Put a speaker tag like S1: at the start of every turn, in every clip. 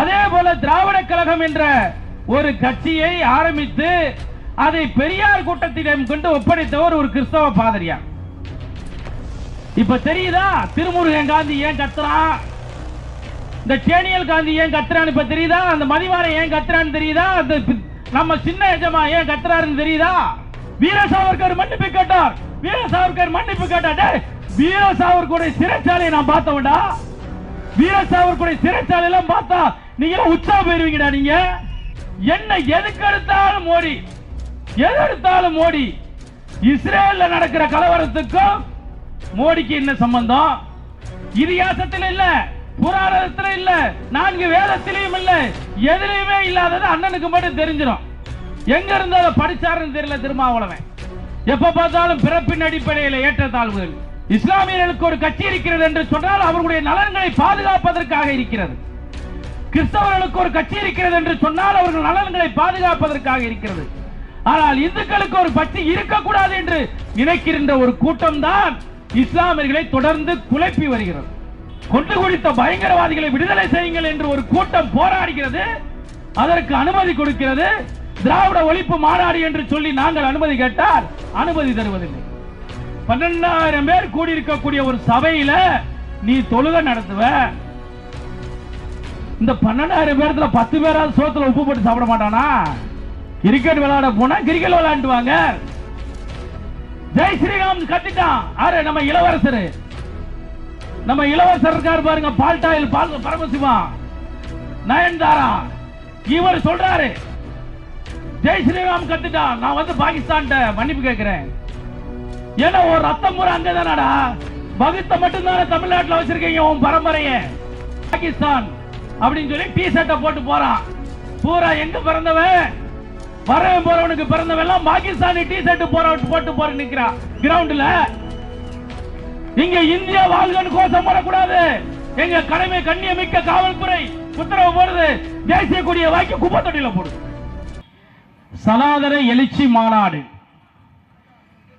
S1: அதே போல திராவிட கழகம் என்ற ஒரு கட்சியை ஆரம்பித்து அதை பெரியார் கூட்டத்திடம் கொண்டு ஒப்படைத்தவர் ஒரு கிறிஸ்தவ பாதிரியார். இப்ப தெரியுதா திருமுருகன் காந்தி ஏன் கத்துறான், இந்த டேனியல் காந்தி ஏன் கத்துறான்னு இப்ப தெரியுதா, அந்த மதிவாரை ஏன் கத்துறான்னு தெரியுதா, அந்த நம்ம சின்ன எஜமா ஏன் கத்துறாருன்னு தெரியுதா. வீர சாவர்கர் மன்னிப்பு கேட்டார், வீர சாவர்கர் மன்னிப்பு கேட்டார். வீர சாவர்கருடைய சிறைச்சாலையை நான் பார்த்தவன்டா, வீர சாவர்கருடைய சிறைச்சாலை எல்லாம் பார்த்தா நீங்க உற்சாக போயிருவீங்கடா. நீங்க என்ன எதுக்கு எடுத்தாலும் மோடி, எது எடுத்தாலும் மோடி. இஸ்ரேல்ல நடக்கிற கலவரத்துக்கும் மோடிக்கு என்ன சம்பந்தம்? இதிகாசத்தில் இல்ல, புராணத்தில் இல்ல, 4 வேதத்திலையும் இல்ல, எதிலையுமே இல்லாதது அண்ணனுக்கு மட்டும் தெரிஞ்சிடும். எங்க இருந்து அதை படிச்சாருன்னு தெரியல திருமாவளவன். எப்ப பார்த்தாலும் பிறப்பின் அடிப்படையில் ஏற்றத்தாழ்வுகள். இஸ்லாமியர்களுக்கு ஒரு கட்சி இருக்கிறது என்று சொன்னால் அவர்களுடைய நலன்களை பாதுகாப்பதற்காக இருக்கிறது. கிறிஸ்தவர்களுக்கு ஒரு கட்சி இருக்கிறது என்று சொன்னால் அவர்கள் நலன்களை பாதுகாப்பதற்காக இருக்கிறது. ஆனால் இந்துக்களுக்கு ஒரு கட்சி இருக்கக்கூடாது என்று நினைக்கின்ற ஒரு கூட்டம் தான் இஸ்லாமியர்களை தொடர்ந்து குழப்பி வருகிறது. கொண்டு குடித்த பயங்கரவாதிகளை விடுதலை செய்யுங்கள் என்று ஒரு கூட்டம் போராடுகிறது, அதற்கு அனுமதி கொடுக்கிறது. திராவிட ஒழிப்பு மாநாடு என்று சொல்லி நாங்கள் அனுமதி கேட்டால் அனுமதி தருவதில்லை. 12,000 பேர் கூடியிருக்கக்கூடிய ஒரு சபையில நீ தொழுகை நடத்துவ, இந்த 12,000 பேர்ல 10 பேராவது சோத்துல உப்பு போட்டு சாப்பிட மாட்டானா? கிரிக்கெட் விளையாட போனா கிரிக்கெட் விளையாண்டுவாங்க. ஜெய் ஸ்ரீராம் கத்திட்டான். ஆறு நம்ம இளவரசர், நம்ம இளவரசர் இருக்காரு பாருங்க, பால்டாயில் பரமசிவா நயன்தாரா, இவர் சொல்றாரு ஜெய் ஸ்ரீராம் கத்திட்டான், நான் வந்து பாகிஸ்தான் மன்னிப்பு கேட்கிறேன். ஏன்னா ஒரு ரத்தம் பூரா அங்கதானடா, பகுத்த மட்டும்தானே தமிழ்நாட்டில் வச்சிருக்கீங்க உன் பரம்பரைய. பாகிஸ்தான் அப்படின்னு சொல்லி டி ஷர்ட்டை போட்டு போறான். பூரா எங்க பிறந்தவன், வரவன் போறவனுக்கு பிறந்தவன் எல்லாம் பாகிஸ்தானி டி ஷர்ட் போட்டு போற நிக்கிறான் கிரவுண்ட்ல. இங்க இந்தியா வாழ்கன்னு கோஷம் போடக்கூடாது. எங்க கடமை கண்ணியமிக்க காவல்துறை உத்தரவு போடுது, தேசிய கொடியை வாக்கி குப்பை தொட்டியில போடுது. சனாதன எழுச்சி மாநாடு,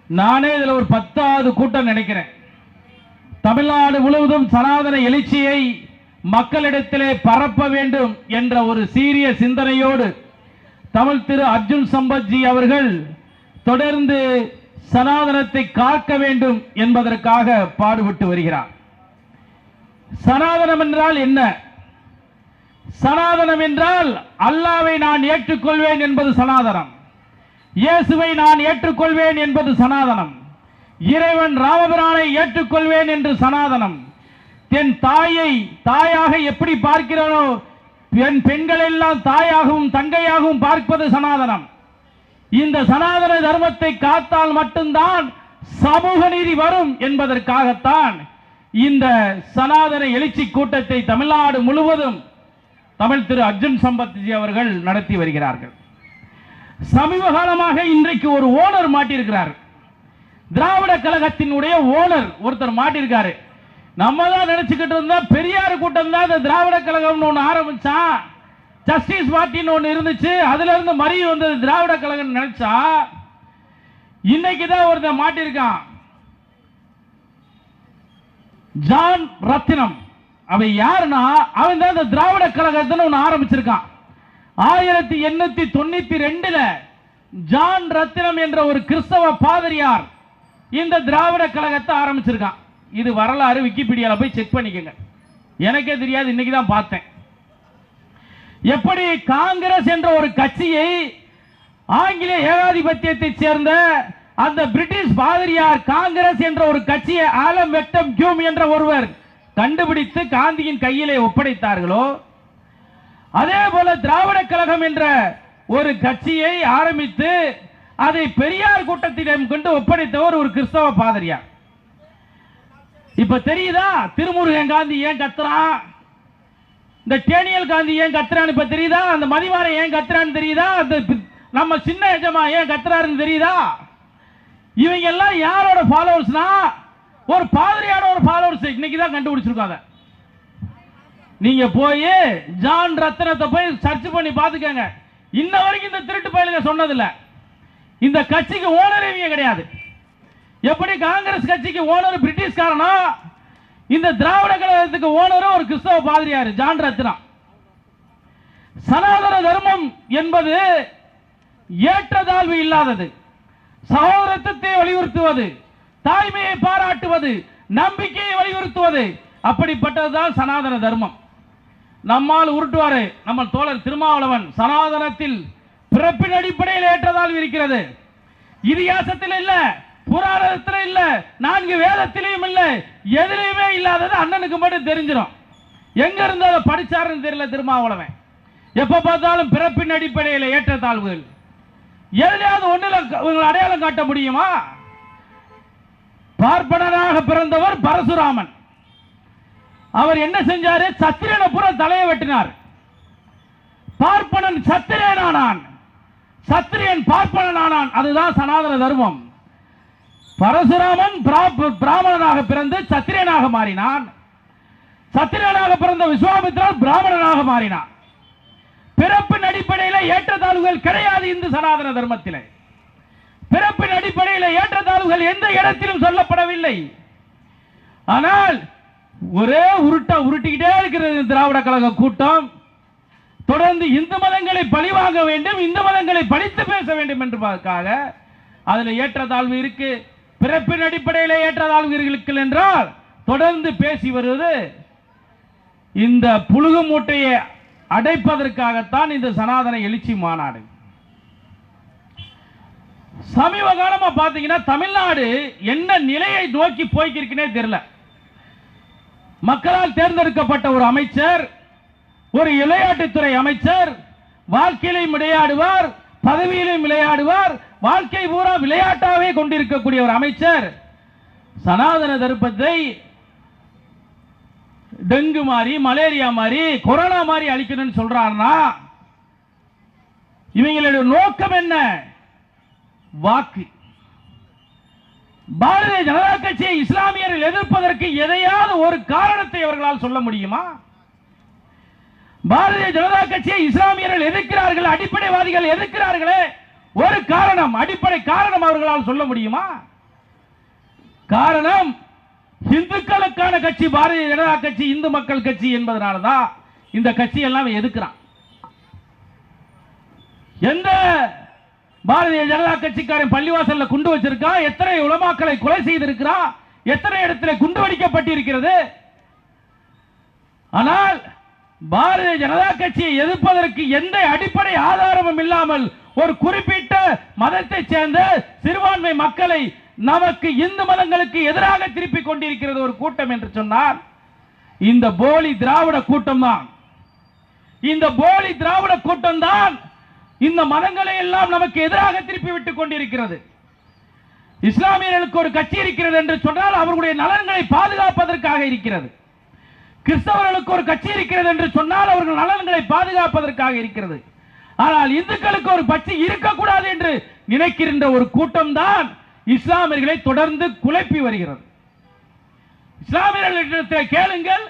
S1: நானே இதுல ஒரு 10வது கூட்டம் நினைக்கிறேன். தமிழ்நாடு முழுவதும் சனாதன எழுச்சியை மக்களிடத்திலே பரப்ப வேண்டும் என்ற ஒரு சீரிய சிந்தனையோடு தமிழ் திரு அர்ஜுன் சம்பத்ஜி அவர்கள் தொடர்ந்து சனாதனத்தை காக்க வேண்டும் என்பதற்காக பாடுபட்டு வருகிறார். சனாதனம் என்றால் என்ன? சனாதனம் என்றால் அல்லாவை நான் ஏற்றுக்கொள்வேன் என்பது சனாதனம், இயேசுவை நான் ஏற்றுக்கொள்வேன் என்பது சனாதனம், இறைவன் ராமபிரானை ஏற்றுக்கொள்வேன் என்று சனாதனம், என் தாயை தாயாக எப்படி பார்க்கிறோனோ என் பெண்கள் எல்லாம் தாயாகவும் தங்கையாகவும் பார்ப்பது சனாதனம். இந்த சனாதன தர்மத்தை காத்தால் மட்டும்தான் சமூக நீதி வரும் என்பதற்காகத்தான் இந்த சனாதன எழுச்சி கூட்டத்தை தமிழ்நாடு முழுவதும் தமிழ் திரு அர்ஜுன் சம்பத்ஜி அவர்கள் நடத்தி வருகிறார்கள். சமீப காலமாக இன்றைக்கு ஒரு ஓனர் மாட்டியிருக்கிறார். திராவிட கழகத்தினுடைய ஓனர் ஒருத்தர் மாட்டிருக்காரு. நம்ம தான் நினைச்சுக்கிட்டு இருந்தா பெரியார் கூட்டம் தான் இந்த திராவிட கழகம் ஒன்று ஆரம்பிச்சான், ஜஸ்டிஸ் பார்ட்டின்னு ஒன்று இருந்துச்சு, அதுல இருந்து மறி வந்தது திராவிட கழகம் நினைச்சா, இன்னைக்கு தான் ஒருத்தர் மாட்டிருக்கான், ஜான் ரத்தினம். அவன் யாருன்னா அவன் தான் இந்த திராவிட கழகத்தை ஒன்று ஆரம்பிச்சிருக்கான். 1892 ஜான் ரத்தினம் என்ற ஒரு கிறிஸ்தவ பாதிரியார் இந்த திராவிட கழகத்தை ஆரம்பிச்சிருக்கான். இது வரலாறு, விக்கிபீடியால போய் செக் பண்ணிக்கங்க. எனக்கே தெரியாது, இன்னைக்கு தான் பார்த்தேன். எப்படி காங்கிரஸ் என்ற ஒரு கட்சியை ஆங்கில ஏகாதிபத்தியத்தை சேர்ந்த அந்த பிரிட்டிஷ் பாதிரியார் காங்கிரஸ் என்ற ஒரு கட்சியை ஆலம் வெக்டம் கியூம் என்ற ஒருவர் கண்டுபிடித்து காந்தியின் கையிலே ஒப்படைத்தார்களோ, அதே போல திராவிட கழகம் என்ற ஒரு கட்சியை ஆரம்பித்து அதை பெரியார் கூட்டத்திடம் கொண்டு ஒப்படைத்தவர் ஒரு கிறிஸ்தவ பாதிரியார். இப்ப தெரியுதா திருமுருகன் காந்தி ஏன் கத்துறான், இந்த டேனியல் காந்தி ஏன் கத்துறான்னு இப்ப தெரியுதா, அந்த மதிவாரை ஏன் கத்துறான்னு தெரியுதா, அந்த நம்ம சின்ன எஜமா ஏன் கத்துறாருன்னு தெரியுதா. இவங்க எல்லாம் யாரோட ஃபாலோவர்ஸ்னா ஒரு பாதிரியாரோட ஒரு ஃபாலோவர்ஸ். இன்னைக்கு தான் கண்டுபிடிச்சிருக்காங்க. நீங்க போய் ஜான் ரத்தினத்தை போய் சர்ச் பண்ணி பாத்துக்கங்க. இன்ன வரைக்கும் இந்த திருட்டு பயலுங்க சொன்னதில்ல. இந்த கட்சிக்கு ஓனர் இவங்க கிடையாது. எப்படி காங்கிரஸ் கட்சிக்கு ஓனர் பிரிட்டிஷ்காரனோ, இந்த திராவிட கழகத்துக்கு ஓனரும் ஒரு கிறிஸ்தவ பாதிரியார் ஜான் ரத்தினம். சனாதன தர்மம் என்பது ஏற்றதாழ்வு இல்லாதது, சகோதரத்துவத்தை வலியுறுத்துவது, தாய்மையை பாராட்டுவது, நம்பிக்கையை வலியுறுத்துவது, அப்படிப்பட்டதுதான் சனாதன தர்மம். நம்மால் உருட்டுவாரு நம்ம தோழர் திருமாவளவன், சனாதனத்தில் பிறப்பின் அடிப்படையில் ஏற்றதாழ்வு இருக்கிறது, இதிகாசத்தில் இல்ல, புராணத்தில் இல்ல, 4 வேதத்திலையும் இல்ல, எதிலையுமே இல்லாதது அண்ணனுக்கு மட்டும் தெரிஞ்சிடும். எங்க இருந்து அதை படிச்சாருன்னு தெரியல திருமாவளவன். எப்ப பார்த்தாலும் பிறப்பின் அடிப்படையில் ஏற்றத்தாழ்வுகள், எதிலையாவது ஒன்றில் அடையாளம் காட்ட முடியுமா? பார்ப்பனராக பிறந்தவர் பரசுராமன். அவர் என்ன செஞ்சாரு? சத்திரியனை பூரா தலையை வெட்டினார். பார்ப்பனன் சத்திரியனானான், சத்திரியன் பார்ப்பனனானான். அதுதான் சனாதன தர்மம். பரசுராமன் பிராமணனாக பிறந்து சத்திரியனாக மாறினான். சத்திரியனாக பிறந்த விஸ்வாமித்திரன் பிராமணனாக மாறினான். பிறப்பின் அடிப்படையில் ஏற்றத்தாழ்வுகள் கிடையாது இந்து சனாதன தர்மத்தில். பிறப்பின் அடிப்படையில் ஏற்றத்தாழ்வுகள் எந்த இடத்திலும் சொல்லப்படவில்லை. ஆனால் ஒரே உருட்டிக்கிட்டே இருக்கிறது திராவிட கழக கூட்டம். தொடர்ந்து இந்து மதங்களை பழிவாங்க வேண்டும், இந்து மதங்களை படித்து பேச வேண்டும் என்பதற்காக அதில் ஏற்றத்தாழ்வு இருக்கு, பிறப்பின் அடிப்படையில் ஏற்றத்தாழ்வு இருக்கு என்றால் தொடர்ந்து பேசி வருவது இந்த புழுகு மூட்டையை அடைப்பதற்காகத்தான் இந்த சனாதன எழுச்சி மாநாடு. சமீப காலமா பாத்தீங்கன்னா தமிழ்நாடு என்ன நிலையை நோக்கி போய்க்கிருக்குனே தெரியல. மக்களால் தேர்ந்தெடுக்கப்பட்ட ஒரு அமைச்சர், ஒரு விளையாட்டுத்துறை அமைச்சர், வாழ்க்கையிலும் விளையாடுவார், பதவியிலும் விளையாடுவார், வாழ்க்கை பூரா விளையாட்டாவே கொண்டிருக்கக்கூடிய ஒரு அமைச்சர் சனாதன தர்மத்தை டெங்கு மாதிரி, மலேரியா மாதிரி, கொரோனா மாதிரி அழிக்கணும்னு சொல்றாருன்னா இவங்களுடைய நோக்கம் என்ன? வாக்கு. பாரதிய ஜனதா கட்சியை இஸ்லாமியர்கள் எதிர்ப்பதற்கு எதையாவது ஒரு காரணத்தை அவர்களால் சொல்ல முடியுமா? பாரதிய ஜனதா கட்சியை இஸ்லாமியர்கள் எதிர்க்கிறார்கள், அடிப்படைவாதிகள் எதிர்க்கிறார்களே, ஒரு காரணம், அடிப்படை காரணம் அவர்களால் சொல்ல முடியுமா? காரணம், இந்துக்களுக்கான கட்சி பாரதிய ஜனதா கட்சி, இந்து மக்கள் கட்சி என்பதனாலதான் இந்த கட்சி எல்லாம் எதிர்க்கிறான். எந்த பாரதிய ஜனதா கட்சிக்காரன் பள்ளிவாசல்ல குண்டு வச்சிருக்கா? எத்தனை உலமாக்களை கொலை செய்திருக்கிறா? எத்தனை இடத்துல குண்டு வெடிக்கப்பட்டிருக்கிறது? ஆனால் பாரதிய ஜனதா கட்சியை எதிர்ப்பதற்கு எந்த அடிப்படை ஆதாரமும் இல்லாமல் ஒரு குறிப்பிட்ட மதத்தை சேர்ந்த சிறுபான்மை மக்களை நமக்கு இந்து மதங்களுக்கு எதிராக திருப்பிக் கொண்டிருக்கிறது ஒரு கூட்டம் என்று சொன்னால் இந்த போலி திராவிட கூட்டம் தான். இந்த போலி திராவிட கூட்டம் தான் இந்த மதங்களை எல்லாம் நமக்கு எதிராக திருப்பி விட்டுக் கொண்டிருக்கிறது. இஸ்லாமியர்களுக்கு ஒரு கட்சி இருக்கிறது என்று சொன்னால் அவர்களுடைய நலன்களை பாதுகாப்பதற்காக இருக்கிறது. கிறிஸ்தவர்களுக்கு ஒரு கட்சி இருக்கிறது என்று சொன்னால் அவர்கள் நலன்களை பாதுகாப்பதற்காக இருக்கிறது. ஆனால் இந்துக்களுக்கு ஒரு கட்சி இருக்கக்கூடாது என்று நினைக்கின்ற ஒரு கூட்டம் தான் இஸ்லாமியர்களை தொடர்ந்து குழப்பி வருகிறது. இஸ்லாமியர்களிடத்தில் கேளுங்கள்,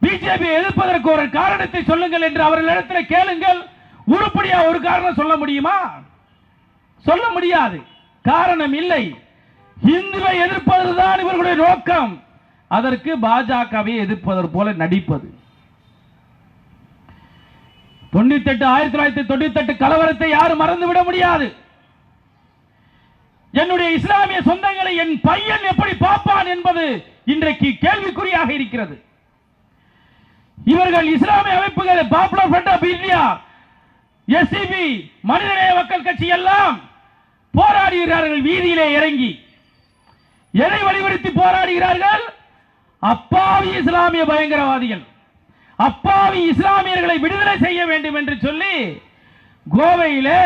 S1: பிஜேபி எதிர்ப்பதற்கு ஒரு காரணத்தை சொல்லுங்கள் என்று அவர்களிடத்தில் கேளுங்கள். உருப்படியா ஒரு காரணம் சொல்ல முடியுமா? சொல்ல முடியாது. காரணம் இல்லை. இந்துவை எதிர்ப்பதுதான் இவர்களுடைய நோக்கம். அதற்கு பாஜகவை எதிர்ப்பதற்கு போல நடிப்பது. 1998 கலவரத்தை யாரும் மறந்துவிட முடியாது. என்னுடைய இஸ்லாமிய சொந்தங்களை என் பையன் எப்படி பார்ப்பான் என்பது இன்றைக்கு கேள்விக்குறியாக இருக்கிறது. இவர்கள் இஸ்லாமிய அமைப்புகள், Popular Front of India, SCP, Manithaneya Makkal கட்சி எல்லாம் போராடுகிறார்கள். வீதியிலே இறங்கி எதை வலியுறுத்தி போராடுகிறார்கள்? அப்பாவி இஸ்லாமிய பயங்கரவாதிகள், அப்பாவி இஸ்லாமியர்களை விடுதலை செய்ய வேண்டும் என்று சொல்லி கோவையிலே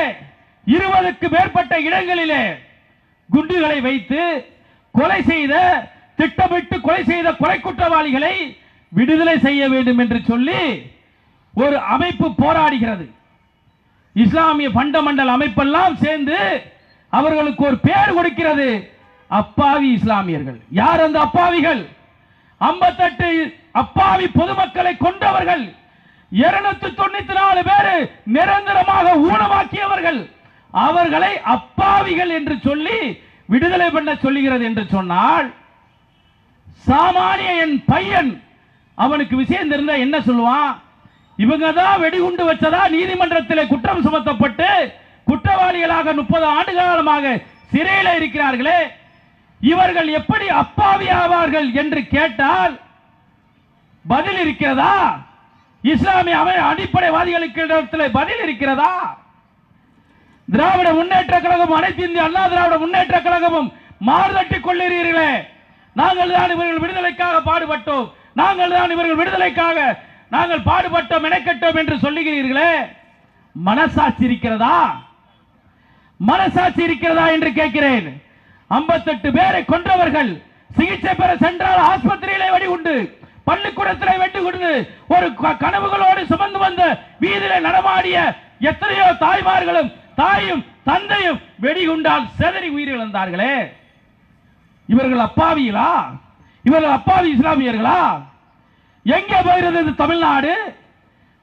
S1: 20க்கு மேற்பட்ட இடங்களிலே குண்டுகளை வைத்து கொலை செய்த, திட்டமிட்டு கொலை செய்த கொலை குற்றவாளிகளை விடுதலை செய்ய வேண்டும் என்று சொல்லி ஒரு அமைப்பு போராடுகிறது. இஸ்லாமிய ஃபண்டமெண்டல் அமைப்பெல்லாம் சேர்ந்து அவர்களுக்கு ஒரு பேர் கொடுக்கிறது, அப்பாவி இஸ்லாமியர்கள். யார் அந்த அப்பாவிகள்? 58 அப்பாவி பொதுமக்களை கொண்டவர்கள், 294 பேர் நிரந்தரமாக ஊனமாக்கியவர்கள். அவர்களை அப்பாவிகள் என்று சொல்லி விடுதலை பண்ண சொல்லுகிறது என்று சொன்னால், சாமானிய என் பையன் அவனுக்கு விஷயம் தெரிந்த என்ன சொல்லுவான்? இவங்க தான் வெடிகுண்டு வச்சதா நீதிமன்றத்தில் குற்றம் சுமத்தப்பட்டு குற்றவாளிகளாக 30 ஆண்டு காலமாக சிறையில் இருக்கிறார்களே, இவர்கள் எப்படி அப்பாவி ஆவார்கள் என்று கேட்டால் பதில் இருக்கிறதா? இஸ்லாமிய அடிப்படைவாதிகளுக்கு பதில் இருக்கிறதா? திராவிட முன்னேற்ற கழகம், அனைத்து இந்திய அண்ணா திராவிட முன்னேற்ற கழகமும் மாறுதட்டிக் கொள்கிறீர்களே, நாங்கள் தான் இவர்கள் விடுதலைக்காக பாடுபட்டோம், நாங்கள் தான் இவர்கள் விடுதலைக்காக நாங்கள் பாடுபட்டோம், மெனக்கட்டோம் என்று சொல்லுகிறீர்களே, மனசாட்சி இருக்கிறதா? மனசாட்சி இருக்கிறதா என்று கேட்கிறேன். 58 பேரை கொன்றவர்கள் சிகிச்சை பெற சென்றால் ஆஸ்பத்திரியிலே வெடிகுண்டு, பள்ளிக்கூடத்திலே வெடிகுண்டு, ஒரு கனவுகளோடு சுமந்து வந்த வீதியிலே நடமாடிய எத்தனையோ தாய்மார்களும் தாயும் தந்தையும் வெடிகுண்டால் செதறி உயிரிழந்தார்களே. இவர்கள் அப்பாவிகளா? இவர்கள் அப்பாவி இஸ்லாமியர்களா? எங்கே போகிறது தமிழ்நாடு?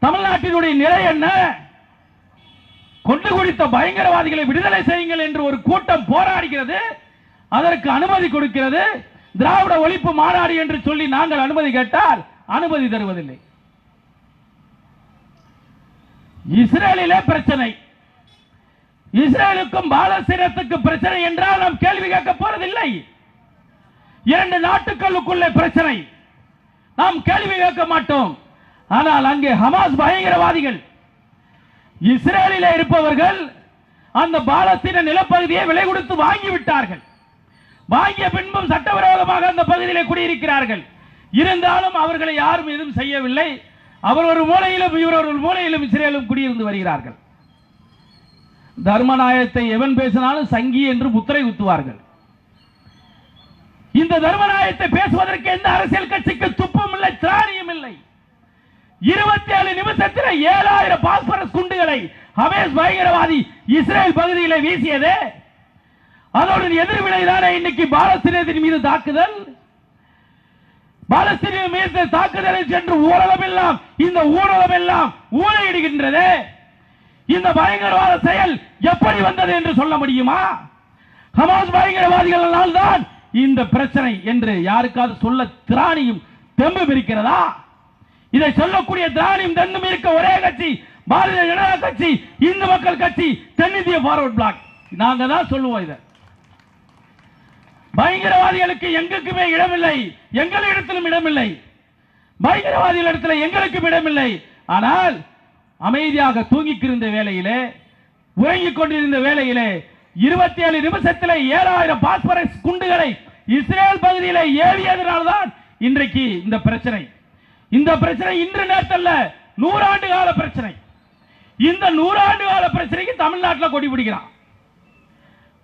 S1: தமிழ்நாட்டினுடைய நிலை என்ன? கொண்டு குடித்த பயங்கரவாதிகளை விடுதலை செய்யுங்கள் என்று ஒரு கூட்டம் போராடுகிறது, அதற்கு அனுமதி கொடுக்கிறது. திராவிட ஒழிப்பு மாநாடு என்று சொல்லி நாங்கள் அனுமதி கேட்டால் அனுமதி தருவதில்லை. இஸ்ரேலிலே பிரச்சனை, இஸ்ரேலுக்கும் பாலஸ்தீனத்துக்கு பிரச்சனை என்றால் நாம் கேள்வி கேட்க போறதில்லை. 2 நாட்டுகளுக்குள்ளே பிரச்சனை, நாம் கேள்வி கேட்க மாட்டோம். ஆனால் அங்கே ஹமாஸ் பயங்கரவாதிகள், இஸ்ரேலில் இருப்பவர்கள் அந்த பாலஸ்தீன நிலப்பகுதியை விலை கொடுத்து வாங்கிவிட்டார்கள். வாங்கிய பின்பும் சட்டவிரோதமாக அந்த பகுதியிலே குடியிருக்கிறார்கள். இருந்தாலும் அவர்களை யாரும் எதுவும் செய்யவில்லை. அவர் ஒரு மூலையிலும் இவர் ஒரு மூலையிலும் இஸ்ரேலும் குடியிருந்து வருகிறார்கள். தர்மநாயகத்தை எவன் பேசினாலும் சங்கி என்று முத்திரை குத்துவார்கள். இந்த தர்மநாயகத்தை பேசுவதற்கு எந்த அரசியல் கட்சிக்கு துப்பும் இல்லை, திராணியும் இல்லை. 27 நிமிஷத்தில் 7000 பாஸ்பரஸ் குண்டுகளை ஹமாஸ் பயங்கரவாதி இஸ்ரேல் பகுதியில் வீசியது. அதோடு எதிர்வினைதானே இன்னைக்கு பாலஸ்தீனத்தின் மீது தாக்குதல். பாலஸ்தீன மீது தாக்குதலை சென்று ஊடகமெல்லாம் இந்த ஊடகமெல்லாம் ஊழையிடுகின்றது. இந்த பயங்கரவாத செயல் எப்படி வந்தது என்று சொல்ல முடியுமா? ஹமாஸ் பயங்கரவாதிகளால் தான் இந்த பிரச்சனை என்று யாருக்காவது சொல்ல திராணியும் தெம்பும் இருக்கிறதா? இதை சொல்லக்கூடிய திராணியும் தெம்பும் இருக்க ஒரே கட்சி பாரதிய ஜனதா கட்சி, இந்து மக்கள் கட்சி, தென்னிந்திய ஃபார்வர்ட் பிளாக். நாங்க தான் சொல்லுவோம். இதை பயங்கரவாதிகளுக்கு எங்களுக்குமே இடமில்லை, எங்களிடத்திலும் இடமில்லை, பயங்கரவாதிகள் இடத்துல எங்களுக்கும் இடமில்லை. ஆனால் அமைதியாக தூங்கிக் இருந்த வேளையிலே, உறங்கிக் கொண்டிருந்த வேளையிலே 27 நிமிஷத்தில் 7000 பாஸ்பரஸ் குண்டுகளை இஸ்ரேல் பகுதியில் ஏவியதனால்தான் இன்றைக்கு இந்த பிரச்சனை. இந்த பிரச்சனை இன்று நேரத்தில் 100 ஆண்டு கால பிரச்சனை. இந்த 100 ஆண்டு கால பிரச்சனைக்கு தமிழ்நாட்டில் கொடி பிடிக்கிறான்.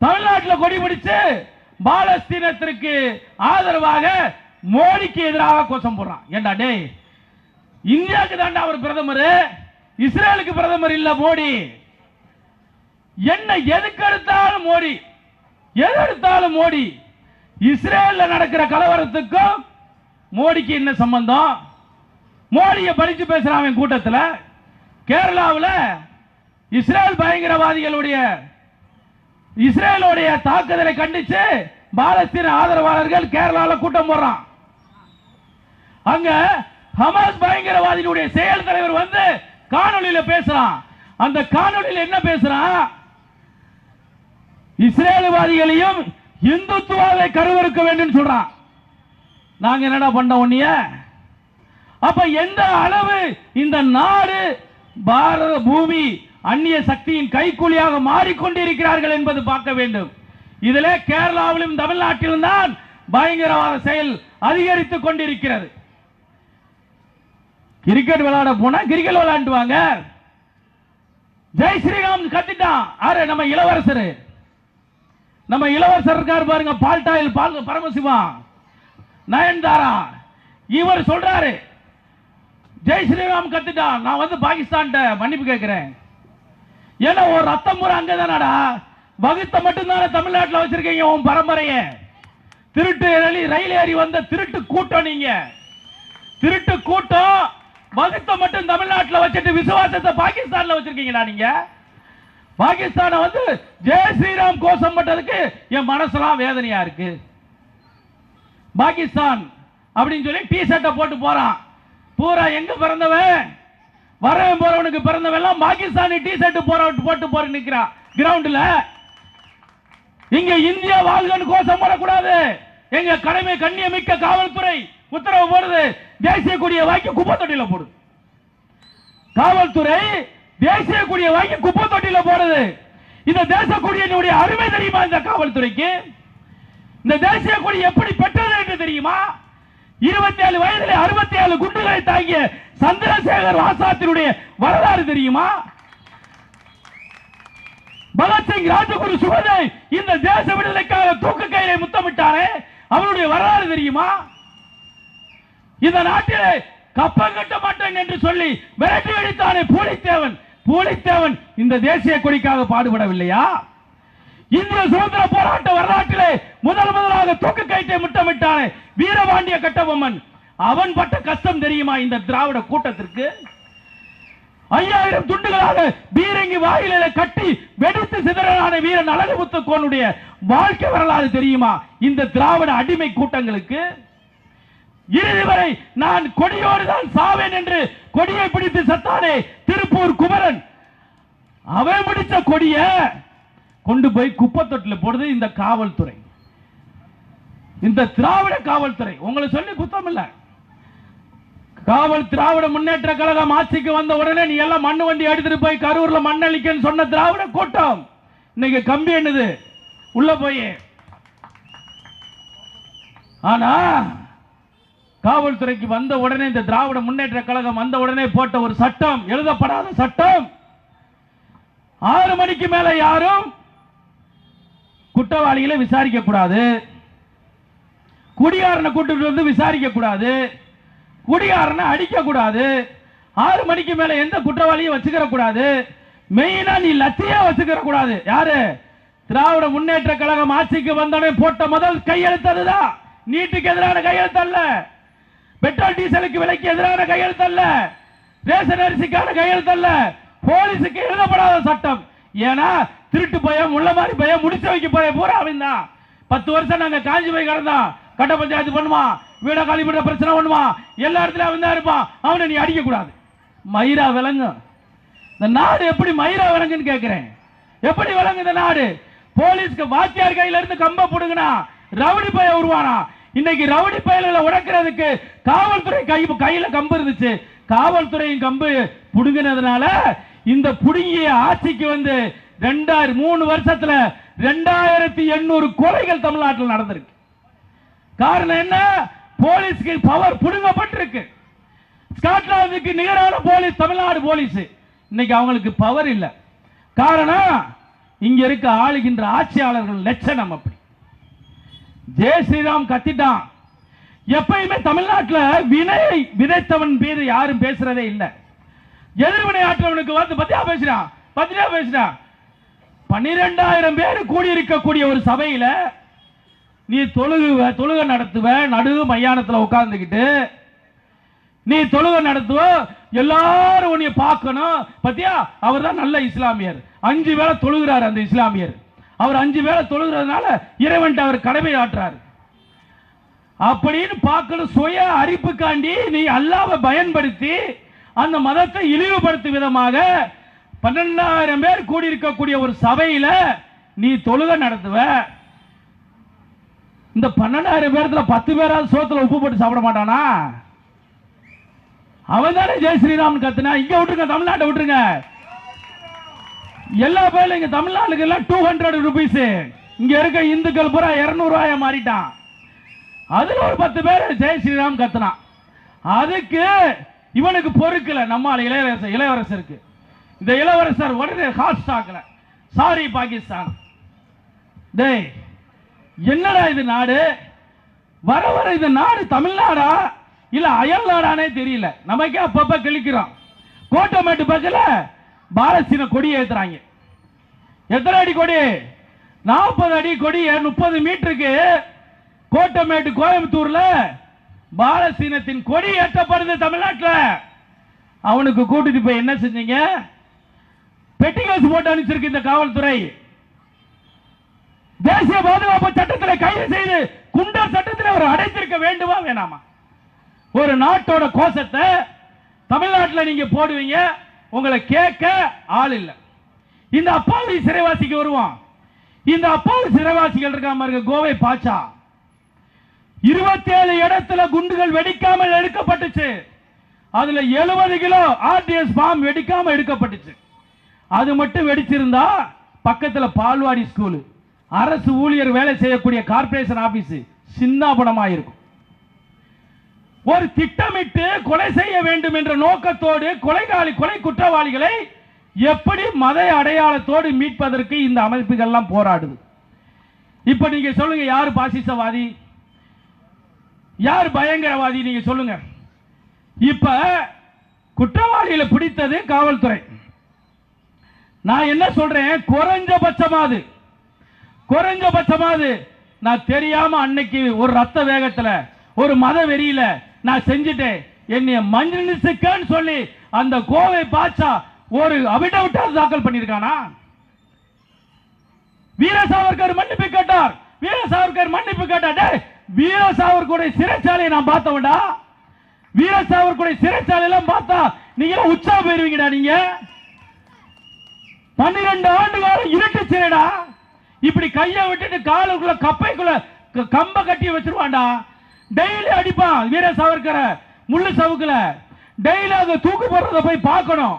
S1: தமிழ்நாட்டில் கொடி பிடிச்சு பாலஸ்தீனத்திற்கு ஆதரவாக மோடிக்கு எதிராக கோஷம் போடுறான். ஏண்டா டேய், இந்தியாவுக்கு தாண்டா அவர் பிரதமர், இஸ்ரேலுக்கு பிரதமர் இல்ல மோடி. என்ன எதுக்கு எடுத்தாலும் மோடி, எது எடுத்தாலும் மோடி. இஸ்ரேல்ல நடக்கிற கலவரத்துக்கும் மோடிக்கு என்ன சம்பந்தம்? மோடியை படிச்சு பேசுறான் கூட்டத்தில். கேரளாவில் இஸ்ரேல் பயங்கரவாதிகளுடைய இஸ்ரேலுடைய தாக்குதலை கண்டிச்சு பாலஸ்தீன ஆதரவாளர்கள் கேரளாவில் கூட்டம் போடுறான். அங்க ஹமாஸ் பயங்கரவாதிகளுடைய செயல் தலைவர் வந்து காணொலியில பேசுறான். அந்த காணொலியில் என்ன பேசுறான்? இஸ்ரேல்வாதிகளையும் இந்துத்துவாவை கருவறுக்க வேண்டும் சொல்றான். நாங்க என்னடா பண்ண ஒன்னிய? அப்ப எந்த அளவு இந்த நாடு பாரத பூமி அந்நிய சக்தியின் கைக்கூலியாக மாறிக்கொண்டிருக்கிறார்கள் என்பது பார்க்க வேண்டும். இதிலே கேரளாவிலும் தமிழ்நாட்டிலும் தான் பயங்கரவாத செயல் அதிகரித்துக் கொண்டிருக்கிறது. கிரிக்கெட் விளையாட போனா கிரிக்கெட் விளையாண்டுவாங்க. ஜெய் ஸ்ரீராம் கத்திட்டான். ஆறு நம்ம இளவரசர், நம்ம இளவரசர் இருக்கார் பாருங்க, பால்டாயில் பரமசிவா நயன்தாரா, இவர் சொல்றாரு ஜெய் ஸ்ரீராம் கத்திட்டான், நான் வந்து பாகிஸ்தான் மன்னிப்பு கேட்கிறேன். ஏன்னா ஒரு ரத்தம் முறை அங்கதானடா, வகுத்த மட்டும்தானே தமிழ்நாட்டில் வச்சிருக்கீங்க உன் பரம்பரைய. திருட்டு ரயில் ஏறி வந்த திருட்டு கூட்டம், நீங்க திருட்டு கூட்டம். வகுத்த மட்டும் தமிழ்நாட்டில் வச்சுட்டு விசுவாசத்தை பாகிஸ்தான்ல வச்சிருக்கீங்களா? நீங்க பாகிஸ்தானை வந்து ஜெய் ஸ்ரீராம் கோஷம் பட்டதுக்கு என் மனசுலாம் வேதனையா இருக்கு. பாகிஸ்தான் அப்படின்னு சொல்லி டி ஷர்ட்டை போட்டு போறான். பூரா எங்க பிறந்தவன்? வரவன் போறவனுக்கு பிறந்தவெல்லாம் பாகிஸ்தானி டி ஷர்ட் போட்டு போற நிக்கிறான் கிரவுண்ட்ல. இங்க இந்தியா வாழ்கன்னு கோஷம் போடக்கூடாது. எங்க கடமை கண்ணியமிக்க காவல்துறை உத்தரவு போடுது, தேசிய கொடியை வாங்கி குப்பை தொட்டியில போடுது. காவல்துறை தேசிய கொடியை வாங்கி குப்பை தொட்டியில போடுது. இந்த தேசிய கொடியினுடைய அருமை தெரியுமா இந்த காவல்துறைக்கு? இந்த தேசிய கொடி எப்படி பெற்றது என்று தெரியுமா? 27 வயதில் 67 குண்டுகளை தாங்கிய சந்திரசேகர் ஆசாத்தினுடைய வரலாறு தெரியுமா? பகத்சிங் ராஜகுரு சுகதேவ் இந்த தேச விடுதலைக்காக தூக்கு கயிறை முத்தமிட்டாரே, அவருடைய வரலாறு தெரியுமா? இந்த நாட்டிலே கப்பம் கட்ட மாட்டேன் என்று சொல்லி விரட்டி அடித்தானே பூலித்தேவன், பூலித்தேவன் இந்த தேசிய கொடிக்காக பாடுபடவில்லையா? இந்திய சுதந்திர போராட்ட வரலாற்றிலே முதலாக தூக்கு கயிற்றை முத்தமிட்டானே வீரபாண்டிய கட்டபொம்மன், அவன் பட்ட கஷ்டம் தெரியுமா இந்த திராவிட கூட்டத்திற்கு? 5000 துண்டுகளாக பீரங்கி வாயிலே கட்டி வெடித்து சிதறலான வீரன் அழகுமுத்துக்கோனுடைய வாழ்க்கை வரலாறு தெரியுமா இந்த திராவிட அடிமை கூட்டங்களுக்கு? இறுதி வரை நான் கொடியோடு தான் சாவேன் என்று கொடியை பிடித்து சத்தானே திருப்பூர் குமரன், அவன் பிடிச்ச கொடிய கொண்டு போய் குப்பை தொட்டில போடுது இந்த காவல்துறை, இந்த திராவிட காவல்துறை. உங்களை சொல்லி குத்தம் இல்ல. திராவிட முன்னேற்ற கழகம் ஆட்சிக்கு வந்த உடனே நீ எல்லாம் மண்ணு வண்டி எடுத்துட்டு போய் கரூர்ல மண்ணளிக்கன்னு சொன்ன திராவிட கூட்டம் இன்னைக்கு கம்பி என்னது உள்ள போய். ஆனா காவல்துறைக்கு வந்த உடனே இந்த திராவிட முன்னேற்ற கழகம் வந்த உடனே போட்ட ஒரு சட்டம், எழுதப்படாத சட்டம், 6 மணிக்கு மேல யாரும் குற்றவாளிகளை விசாரிக்க கூடாது, குடியாரனை கூட்டிட்டு வந்து விசாரிக்க கூடாது, குடியாரனை அடிக்க கூடாது, 6 மணிக்கு மேல எந்த குற்றவாளியும் வச்சுக்கிற கூடாது, மெயினா நீ லட்சியா வச்சுக்கிற கூடாது. யாரு? திராவிட முன்னேற்ற கழகம் ஆட்சிக்கு வந்தோடனே போட்ட முதல் கையெழுத்து அதுதான். நீட்டுக்கு எதிரான கையெழுத்து அல்ல, பெட்ரோல் டீசலுக்கு விலைக்கு எதிரான கையெழுத்து அல்ல, ரேஷன் அரிசிக்கான கையெழுத்து அல்ல, போலீஸுக்கு எழுதப்படாத சட்டம். ஏன்னா திருட்டு பயம், முள்ள மாதிரி பயம், முடிச்சு வைக்க போய பூரா அவன் தான். 10 வருஷம் நாங்க காஞ்சி போய் கிடந்தோம், கட்ட பஞ்சாயத்து பண்ணுமா, வீட காலி பண்ண பிரச்சனை பண்ணுமா, எல்லா இடத்துலயும் அவன் தான் இருப்பான். அவனை நீ அடிக்க கூடாது. மயிரா விலங்கு இந்த நாடு. எப்படி மயிரா விலங்குன்னு கேட்கிறேன்? எப்படி விலங்கு இந்த நாடு? போலீஸ்க்கு வாத்தியார் கையில இருந்து கம்ப புடுங்கினா ரவுடி பய உருவானா. இன்னைக்கு ரவுடி பயல்களை உடைக்கிறதுக்கு காவல்துறை கையில கம்பு இருந்துச்சு. காவல்துறையின் கம்பு புடுங்கினதுனால இந்த புடுங்கிய ஆட்சிக்கு வந்து 3 வருஷத்துல 2800 கொலைகள் தமிழ்நாட்டில் நடந்திருக்கு. காரணம் என்ன? போலீஸ்க்கு பவர் புடுங்கப்பட்டிருக்கு. ஸ்காட்லாந்துக்கு நிகரான போலீஸ் தமிழ்நாடு போலீஸ். இன்னைக்கு அவங்களுக்கு பவர் இல்ல. காரணம் இங்க இருக்க ஆளுகின்ற ஆட்சியாளர்கள் லட்சணம் அப்படி. ஜெய் ஸ்ரீராம் கத்திட்டான். எப்பயுமே தமிழ்நாட்டில் வினையை விதைத்தவன் மீது யாரும் பேசுறதே இல்லை. எதிர்வினை ஆற்றவனுக்கு வந்து பத்தியா பேசுறான், 12,000 பேர் கூடியிருக்கக்கூடிய ஒரு சபையில நீ தொழுகை நடத்துவ, நடுவு மையானத்தில் உட்கார்ந்துக்கிட்டு நீ தொழுகை நடத்துவ, எல்லாரும் உன்னை பார்க்கணும். பத்தியா அவர் தான் நல்ல இஸ்லாமியர், 5 வேளை தொழுகிறார் அந்த இஸ்லாமியர். அவர் 5 வேளை தொழுகிறதுனால இறைவன் அவர் கடமை ஆற்றார் அப்படின்னு பார்க்கணும். சுய அறிப்புக்காண்டி நீ அல்லாஹ்வை பயன்படுத்தி அந்த மதத்தை இழிவுபடுத்தும் விதமாக 12,000 பேர் கூடியிருக்கக்கூடிய ஒரு சபையில நீ தொழுகை நடத்துவ. இந்த 12,000 பேர்ல 10 பேராவது சோத்துல உப்பு போட்டு சாப்பிட மாட்டானா? அவன் தானே ஜெய் ஸ்ரீராம் கத்துனா. இங்க விட்டுருங்க, தமிழ்நாட்டை விட்டுருங்க. எல்லா பேரும் இங்க தமிழ்நாட்டுக்கு எல்லாம் 200 ரூபீஸ். இங்க இருக்க இந்துக்கள் பூரா 200 ரூபாய மாறிட்டான். அதுல ஒரு 10 பேர் ஜெய் ஸ்ரீராம் கத்துனான். அதுக்கு இவனுக்கு பொறுக்கல. நம்ம இளவரசருக்கு இந்த இளவரசர் உடனே ஹாட் ஸ்டாக்ல சாரி பாகிஸ்தான். டேய் என்னடா இது நாடு? வர வர இது நாடு தமிழ்நாடா இல்ல அயல் நாடானே தெரியல. நமக்கே அப்பப்ப கிழிக்கிறோம். கோட்டமேட்டு பக்கத்துல பாலஸ்தீன கொடி ஏத்துறாங்க. எத்தனை அடி கொடி? 40 அடி கொடி, 30 மீட்டருக்கு கோட்டமேட்டு கோயம்புத்தூர்ல பாலஸ்தீனத்தின் கொடி ஏற்றப்படுது தமிழ்நாட்டில். அவனுக்கு கூட்டிட்டு போய் என்ன செஞ்சீங்க? பெட்டிகோஸ் போட்டு அனுப்பிச்சிருக்கு இந்த காவல்துறை. தேசிய பாதுகாப்பு சட்டத்தில் கைது செய்து குண்டர் சட்டத்தில் அவர் அடைத்திருக்க வேண்டுமா வேணாமா? ஒரு நாட்டோட கோஷத்தை தமிழ்நாட்டில் நீங்க போடுவீங்க, உங்களை கேட்க ஆள் இல்லை. இந்த அப்பாவி சிறைவாசிக்கு வருவான். இந்த அப்பாவி சிறைவாசிகள் இருக்காம கோவை பாச்சா 27 இடத்துல குண்டுகள் வெடிக்காமல் எடுக்கப்பட்டுச்சு. அதுல 70 கிலோ ஆர்டிஎஸ் பாம் வெடிக்காம எடுக்கப்பட்டுச்சு. அது மட்டும் வெடிச்சிருந்தா பக்கத்துல பால்வாடி ஸ்கூல், அரசு ஊழியர் வேலை செய்யக்கூடிய கார்பரேஷன் ஆபீஸ் சின்னாபனமாயிருக்கும். ஒரு திட்டமிட்டு கொலை செய்ய வேண்டும் என்ற நோக்கத்தோடு கொலை குற்றவாளிகளை எப்படி மத அடையாளத்தோடு மீட்பதற்கு இந்த அமைப்புகள்லாம் போராடுது. இப்ப நீங்க சொல்லுங்க, யார் பாசிசவாதி, யார் பயங்கரவாதி, நீங்க சொல்லுங்க. இப்ப குற்றவாளிகளை பிடித்தது காவல்துறை. நான் என்ன சொல்றேன், குறைஞ்சபட்சமாவது நான் தெரியாம அன்னைக்கு ஒரு ரத்த வேகத்துல ஒரு மத வெறியில நான் செஞ்சுட்டேன், என்னைய மன்னிச்சுக்கன்னு சொல்லி அந்த கோவை பாட்சா ஒரு அபிடவிட் தாக்கல் பண்ணிருக்கானா? வீர சாவர்கர் மன்னிப்பு கேட்டார். வீர சாவர்கர் மன்னிப்பு கேட்டார். வீர சாவர்கருடைய சிறைச்சாலையை நான் பார்த்தவன்டா. வீர சாவர்கருடைய சிறைச்சாலை எல்லாம் பார்த்தா நீங்க உச்சா போயிருவீங்கடா. நீங்க 12 ஆண்டு காலம் இருட்டு சிறைடா. இப்படி கையை விட்டுட்டு காலுக்குள்ள கப்பைக்குள்ள கம்ப கட்டி வச்சிருவான்டா. டெய்லி அடிப்பான் வீர சாவர்கர முள்ளு சவுக்குல. டெய்லி அதை தூக்கு போடுறத போய் பார்க்கணும்.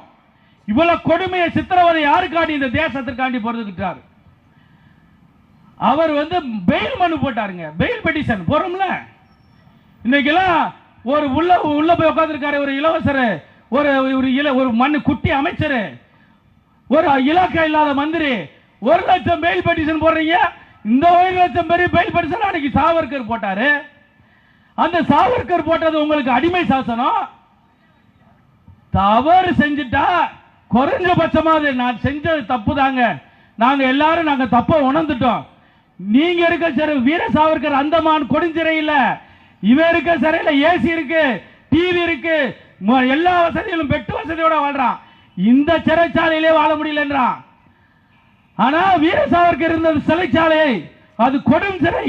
S1: இவ்வளவு கொடுமையை சித்திரவதை யாருக்காண்டி இந்த தேசத்திற்காண்டி பொறுத்துக்கிட்டார். அவர் பெயில் மனு போட்டாருங்க, பெயில் பெட்டிஷன் போறோம்ல. இன்னைக்கெல்லாம் ஒரு உள்ள போய் உட்கார்ந்திருக்காரு ஒரு இளவரசர், ஒரு மண்ணு குட்டி அமைச்சர், ஒரு இலாக்கா இல்லாத மந்திரி 1 லட்சம் பெயில் பெட்டிஷன் போடுறீங்க. இந்த 1 லட்சம் பேர் பெயில் பெட்டிஷன் அன்னைக்கு சாவர்கர் போட்டாரு. அந்த சாவர்கர் போட்டது உங்களுக்கு அடிமை சாசனம். தவறு செஞ்சுட்டா குறைஞ்சபட்சமாக நான் செஞ்சது தப்பு தாங்க, நாங்க எல்லாரும் நாங்க தப்ப உணர்ந்துட்டோம். நீங்க இருக்க சிறை வீர சாவர்கர் அந்தமான் கொடுஞ்சிறையில், இவன் இருக்க சிறையில ஏசி இருக்கு, டிவி இருக்கு, எல்லா வசதிகளும் பெட்டு வசதியோட வாழ்றான். இந்த சிறைச்சாலையிலே வாழ முடியலன்றான். ஆனா வீர சாவர்கர் இருந்தது சிறைச்சாலை, அது கொடும் சிறை.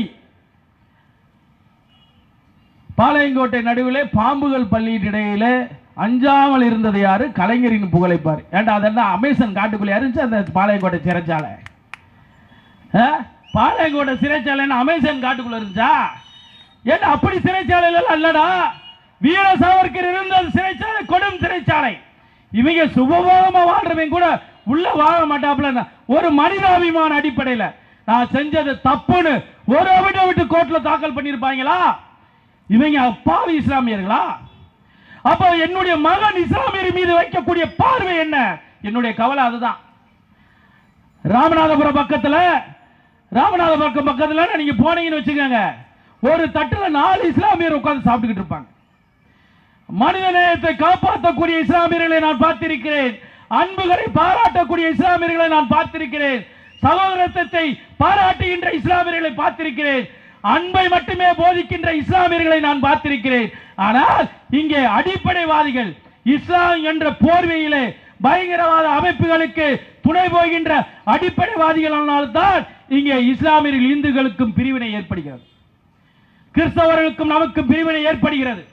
S1: பாளையங்கோட்டை நடுவிலே பாம்புகள் பள்ளியின் இடையிலே அஞ்சாமல் இருந்தது யாரு? கலைஞரின் புகழைப்பார். ஏண்டா அதெல்லாம் அமேசான் காட்டுக்குள்ள இருந்துச்சு அந்த பாளையங்கோட்டை சிறைச்சாலை. பாளையங்கோட்டை சிறைச்சாலை அமேசான் காட்டுக்குள்ள இருந்துச்சா? ஏன்னா அப்படி சிறைச்சாலை இல்லடா. வீர சாவர்கர் இருந்தது சிறைச்சாலை கொடும் சிறைச்சாலை. இவங்க சுபபோகமா வாழ்றவங்க கூட உள்ள வாழ மாட்டாப்ல. ஒரு மனிதாபிமான அடிப்படையில் நான் செஞ்சது தப்புன்னு ஒரு அபிடவிட் கோர்ட்ல தாக்கல் பண்ணிருப்பாங்களா? இவங்க அப்பாவி இஸ்லாமியர்களா? அப்ப என்னுடைய மகன் இஸ்லாமியர் மீது வைக்கக்கூடிய பார்வை என்ன? என்னுடைய கவலை அதுதான். ராமநாதபுரம் பக்கத்துல நீங்க போனீங்கன்னு வச்சுக்கோங்க, ஒரு தட்டுல 4 இஸ்லாமியர் உட்கார்ந்து சாப்பிட்டுக்கிட்டு இருப்பாங்க. மனித நேயத்தை காப்பாற்றக்கூடிய இஸ்லாமியர்களை நான் பார்த்திருக்கிறேன். அன்புகளை பாராட்டக்கூடிய இஸ்லாமியர்களை நான் பார்த்திருக்கிறேன். சகோதரத்தை பாராட்டுகின்ற இஸ்லாமியர்களை பார்த்திருக்கிறேன். அன்பை மட்டுமே போதிக்கின்ற இஸ்லாமியர்களை நான் பார்த்திருக்கிறேன். ஆனால் இங்கே அடிப்படைவாதிகள் இஸ்லாம் என்ற போர்வையிலே பயங்கரவாத அமைப்புகளுக்கு துணை போகின்ற அடிப்படைவாதிகளால்தான் இங்கே இஸ்லாமியர்கள் இந்துக்களுக்கும் பிரிவினை ஏற்படுகிறது, கிறிஸ்தவர்களுக்கும் நமக்கும் பிரிவினை ஏற்படுகிறது.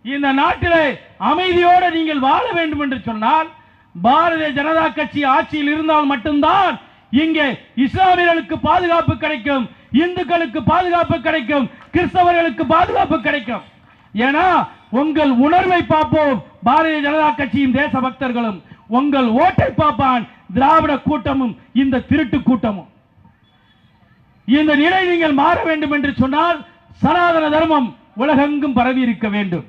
S1: இந்த நாட்டிலே அமைதியோடு நீங்கள் வாழ வேண்டும் என்று சொன்னால் பாரதிய ஜனதா கட்சி ஆட்சியில் இருந்தால் மட்டும்தான் இங்கே இஸ்லாமியர்களுக்கு பாதுகாப்பு கிடைக்கும், இந்துக்களுக்கு பாதுகாப்பு கிடைக்கும், கிறிஸ்தவர்களுக்கு பாதுகாப்பு கிடைக்கும். ஏன்னா உங்கள் உணர்வை பார்ப்போம் பாரதிய ஜனதா கட்சியும் தேச பக்தர்களும், உங்கள் ஓட்டை பார்ப்பான் திராவிட கூட்டமும் இந்த திருட்டு கூட்டமும். இந்த நிலை நீங்கள் மாற வேண்டும் என்று சொன்னால் சனாதன தர்மம் உலகெங்கும் பரவி இருக்க வேண்டும்.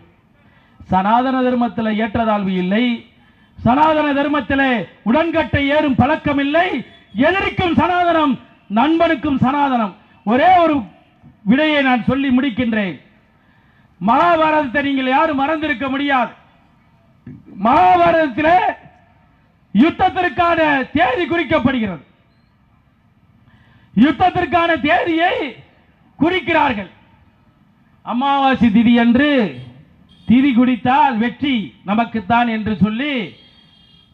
S1: சனாதன தர்மத்தில் ஏற்றதாழ்வு இல்லை, சனாதன தர்மத்தில் உடன்கட்டை ஏறும் பழக்கம் இல்லை. எதிரிக்கும் சனாதனம், நண்பனுக்கும் சனாதனம். ஒரே ஒரு விடையை நான் சொல்லி முடிக்கின்றேன். மகாபாரதத்தை நீங்கள் யாரும் மறந்திருக்க முடியாது. மகாபாரதத்தில் யுத்தத்திற்கான தேதி குறிக்கப்படுகிறது. யுத்தத்திற்கான தேதியை குறிக்கிறார்கள். அமாவாசை திதி என்று திதி குறித்தால் வெற்றி நமக்குத்தான் என்று சொல்லி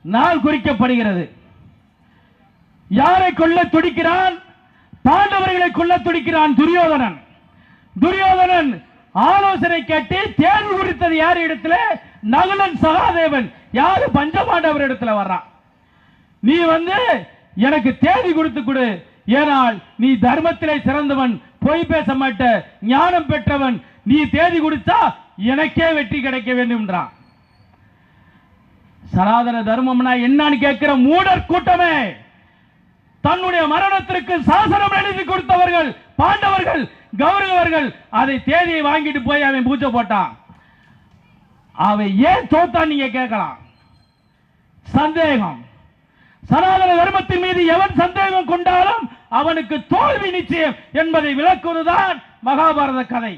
S1: நாள் குறிக்கப்படுகிறது. யாரை கொல்ல துடிக்கிறான்? பாண்டவர்களை கொல்ல துடிக்கிறான் துரியோதனன். துரியோதனன் ஆலோசனை கேட்டு தேர்வு குறித்தது யார் இடத்துல? நகுலன் சகாதேவன் யாரு பஞ்சபாண்டவர் இடத்துல வர்றான். நீ எனக்கு தேதி கொடுத்து கொடு, ஏனால் நீ தர்மத்திலே சிறந்தவன், பொய் பேச மாட்ட, ஞானம் பெற்றவன், நீ தேதி கொடுத்தா எனக்கே வெற்றி கிடைக்க வேண்டும்ன்றான். சனாதன தர்மம்னா என்னன்னு கேட்கிற மூடர் கூட்டமே, தன்னுடைய மரணத்திற்கு சாசனம் எழுதி கொடுத்தவர்கள் பாண்டவர்கள் கௌரவர்கள் அதை தேதியை வாங்கிட்டு போய் அவன் பூஜை போட்டான். அவன் ஏன் தோத்தான் நீங்க கேட்கலாம். சந்தேகம். சனாதன தர்மத்தின் மீது எவன் சந்தேகம் கொண்டாலும் அவனுக்கு தோல்வி நிச்சயம் என்பதை விளக்குவதுதான் மகாபாரத கதை.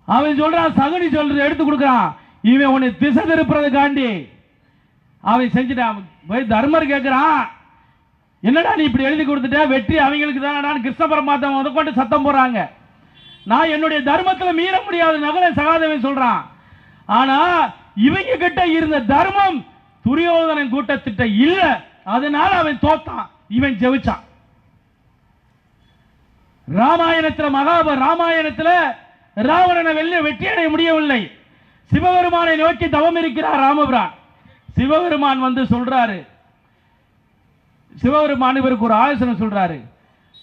S1: அவன் சொல்றான், சகுனி சொல்றது எடுத்து கொடுக்கிறான், இவன் உன்னை திசை திருப்புறதுக்காண்டி அவன் செஞ்சுட்டான். தர்மர் கேட்கிறான், என்னடா நீ இப்படி எழுதி கொடுத்துட்ட, வெற்றி அவங்களுக்கு தான் கிருஷ்ண பரமாத்மா முதற்கொண்டு சத்தம் போறாங்க, நான் என்னுடைய தர்மத்தில் மீற முடியாது நகுலன் சகாதேவன் சொல்றான். ஆனா இவங்க கிட்ட இருந்த தர்மம் துரியோதனன் கூட்டத்திட்ட இல்ல, அதனால அவன் தோத்தான், இவன் ஜெயிச்சான். ராமாயணத்தில் ராவணனை வெற்றி அடைய முடியவில்லை. சிவபெருமானை நோக்கி தவம் இருக்கிறார் ராமபிரான். சிவபெருமான் சொல்றாரு, சிவபெருமான் இவருக்கு ஒரு ஆலோசனை சொல்றாரு,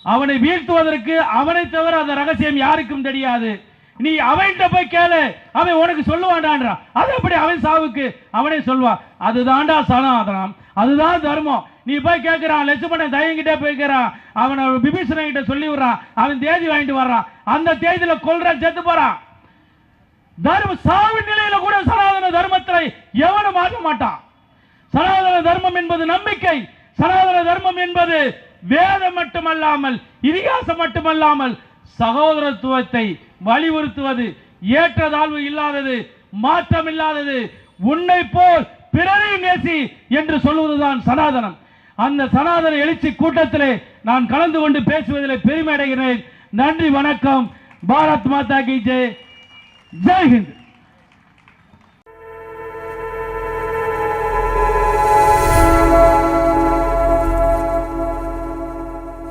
S1: அவனை வீழ்த்துவதற்கு அவனை தவிர அந்த ரகசியம் யாருக்கும் தெரியாது, நீ அவன்கிட்ட போய் கேளு, அவன் உனக்கு சொல்லுவான்டா. அது எப்படி அவன் சாவுக்கு அவனே சொல்வான். அதுதான்டா சனாதனம், அதுதான் தர்மம். நீ போய் கேட்கிறான், லட்சுமணன் தயங்கிட்டே போய்க்கிறான், அவனை விபீஷணன் கிட்ட சொல்லி விடுறான், அவன் தேதி வாங்கிட்டு வர்றான், அந்த தேதியில கொல்றான், செத்து போறான். தர்ம சாவு நிலையில கூட சனாதன தர்மத்தை எவனும் மாற்ற மாட்டான். சனாதன தர்மம் என்பது நம்பிக்கை, சனாதன தர்மம் என்பது வேதம் மட்டுமல்லாமல் இதிகாசம் மட்டுமல்லாமல் சகோதரத்துவத்தை வலியுறுத்துவது, ஏற்றதாழ்வு இல்லாதது, மாற்றம் இல்லாதது, உன்னை போல் பிறரையும் நேசி என்று சொல்வதுதான் சனாதனம். அந்த சனாதன எழுச்சி கூட்டத்திலே நான் கலந்து கொண்டு பேசுவதில் பெருமை அடைகிறேன். நன்றி, வணக்கம். பாரத் மாதா கி ஜெய். ஜெய் ஹிந்த்.